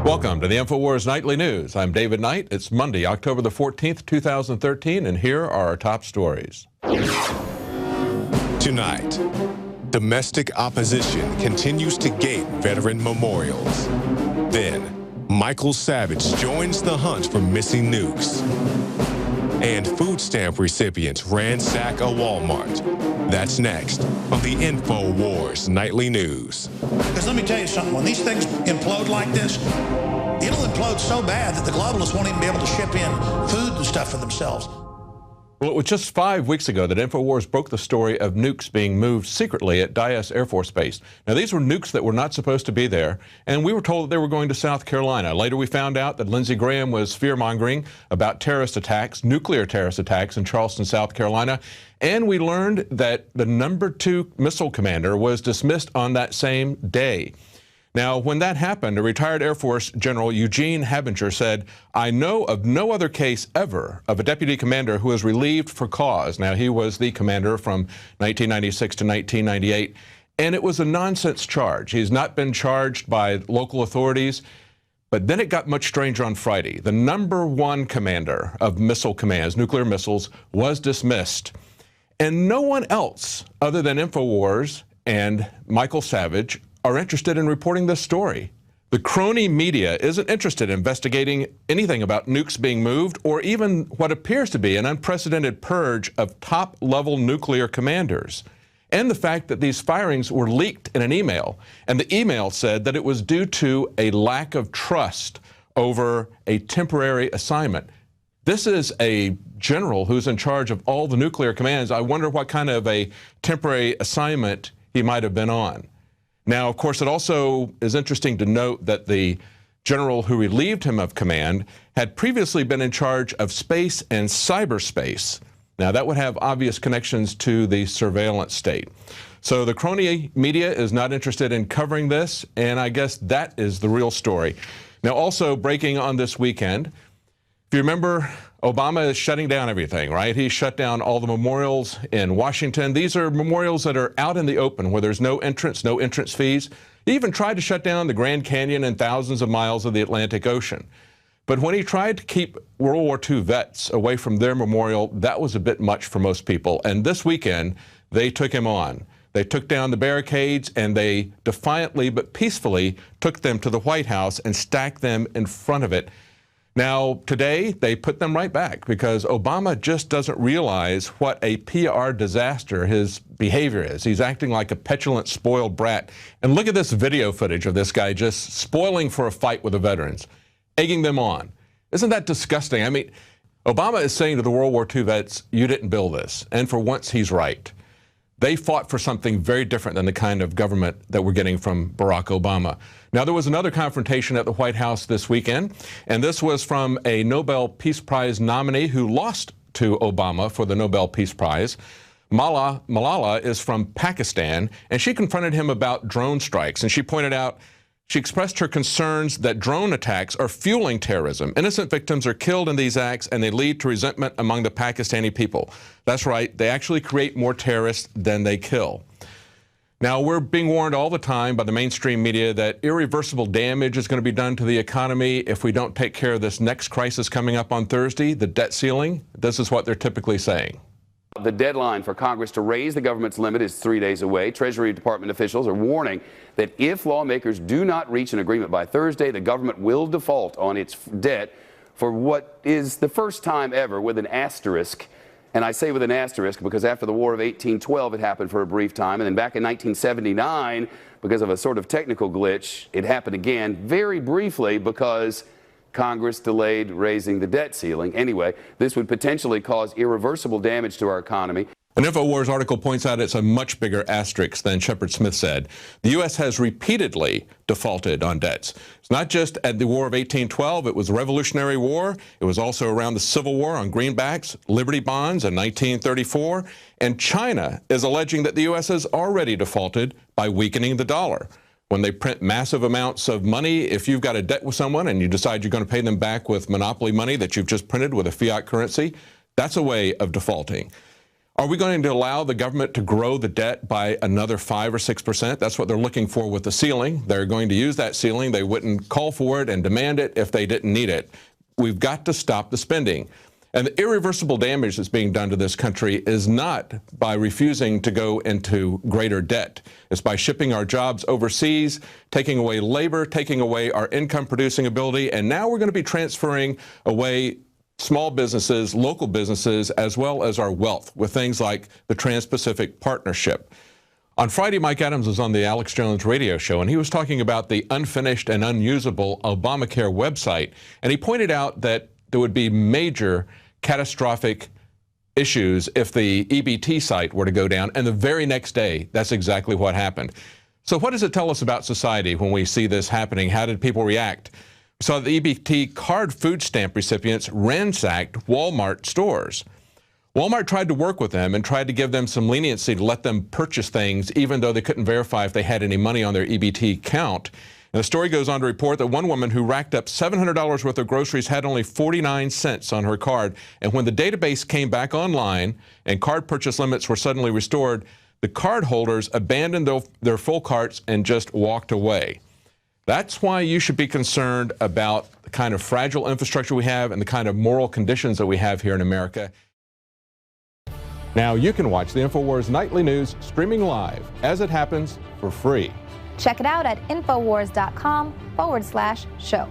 Welcome to the InfoWars Nightly News. I'm David Knight. It's Monday, October the 14th, 2013, and here are our top stories. Tonight, domestic opposition continues to gate veteran memorials. Then, Michael Savage joins the hunt for missing nukes. And food stamp recipients ransack a Walmart. That's next on the InfoWars Nightly News. Because let me tell you something, when these things implode like this, it'll implode so bad that the globalists won't even be able to ship in food and stuff for themselves. Well, it was just 5 weeks ago that InfoWars broke the story of nukes being moved secretly at Dyess Air Force Base. Now, these were nukes that were not supposed to be there, and we were told that they were going to South Carolina. Later, we found out that Lindsey Graham was fear-mongering about terrorist attacks, nuclear terrorist attacks in Charleston, South Carolina, and we learned that the #2 missile commander was dismissed on that same day. Now, when that happened, a retired Air Force General Eugene Habinger said, "I know of no other case ever of a deputy commander who was relieved for cause." Now, he was the commander from 1996 to 1998, and it was a nonsense charge. He's not been charged by local authorities. But then it got much stranger on Friday. The #1 commander of missile commands, nuclear missiles, was dismissed. And no one else other than InfoWars and Michael Savage are interested in reporting this story. The crony media isn't interested in investigating anything about nukes being moved or even what appears to be an unprecedented purge of top-level nuclear commanders. And the fact that these firings were leaked in an email, and the email said that it was due to a lack of trust over a temporary assignment. This is a general who's in charge of all the nuclear commands. I wonder what kind of a temporary assignment he might have been on. Now, of course, it also is interesting to note that the general who relieved him of command had previously been in charge of space and cyberspace. Now, that would have obvious connections to the surveillance state. So the crony media is not interested in covering this, and I guess that is the real story. Now, also breaking on this weekend, if you remember, Obama is shutting down everything, right? He shut down all the memorials in Washington. These are memorials that are out in the open where there's no entrance fees. He even tried to shut down the Grand Canyon and thousands of miles of the Atlantic Ocean. But when he tried to keep World War II vets away from their memorial, that was a bit much for most people. And this weekend, they took him on. They took down the barricades and they defiantly but peacefully took them to the White House and stacked them in front of it. Now, today, they put them right back because Obama just doesn't realize what a PR disaster his behavior is. He's acting like a petulant, spoiled brat. And look at this video footage of this guy just spoiling for a fight with the veterans, egging them on. Isn't that disgusting? I mean, Obama is saying to the World War II vets, you didn't build this. And for once, he's right. They fought for something very different than the kind of government that we're getting from Barack Obama. Now, there was another confrontation at the White House this weekend, and this was from a Nobel Peace Prize nominee who lost to Obama for the Nobel Peace Prize. Malala is from Pakistan, and she confronted him about drone strikes, and she pointed out, she expressed her concerns that drone attacks are fueling terrorism. Innocent victims are killed in these acts, and they lead to resentment among the Pakistani people. That's right, they actually create more terrorists than they kill. Now, we're being warned all the time by the mainstream media that irreversible damage is going to be done to the economy if we don't take care of this next crisis coming up on Thursday, the debt ceiling. This is what they're typically saying. The deadline for Congress to raise the government's limit is 3 days away. Treasury Department officials are warning that if lawmakers do not reach an agreement by Thursday, the government will default on its debt for what is the first time ever with an asterisk. And I say with an asterisk because after the War of 1812, it happened for a brief time. And then back in 1979, because of a sort of technical glitch, it happened again very briefly because Congress delayed raising the debt ceiling. Anyway, this would potentially cause irreversible damage to our economy. An InfoWars article points out it's a much bigger asterisk than Shepard Smith said. The U.S. has repeatedly defaulted on debts. It's not just at the War of 1812. It was the Revolutionary War. It was also around the Civil War on greenbacks, Liberty bonds in 1934. And China is alleging that the U.S. has already defaulted by weakening the dollar. When they print massive amounts of money, if you've got a debt with someone and you decide you're going to pay them back with monopoly money that you've just printed with a fiat currency, that's a way of defaulting. Are we going to allow the government to grow the debt by another 5 or 6%? That's what they're looking for with the ceiling. They're going to use that ceiling. They wouldn't call for it and demand it if they didn't need it. We've got to stop the spending. And the irreversible damage that's being done to this country is not by refusing to go into greater debt. It's by shipping our jobs overseas, taking away labor, taking away our income-producing ability, and now we're going to be transferring away small businesses, local businesses, as well as our wealth with things like the Trans-Pacific Partnership. On Friday, Mike Adams was on the Alex Jones radio show, and he was talking about the unfinished and unusable Obamacare website, and he pointed out that there would be major catastrophic issues if the EBT site were to go down, and the very next day, that's exactly what happened. So what does it tell us about society when we see this happening? How did people react? We saw the EBT card food stamp recipients ransacked Walmart stores. Walmart tried to work with them and tried to give them some leniency to let them purchase things even though they couldn't verify if they had any money on their EBT account. And the story goes on to report that one woman who racked up $700 worth of groceries had only 49 cents on her card. And when the database came back online and card purchase limits were suddenly restored, the card holders abandoned their full carts and just walked away. That's why you should be concerned about the kind of fragile infrastructure we have and the kind of moral conditions that we have here in America. Now you can watch the InfoWars Nightly News streaming live as it happens for free. Check it out at Infowars.com/show.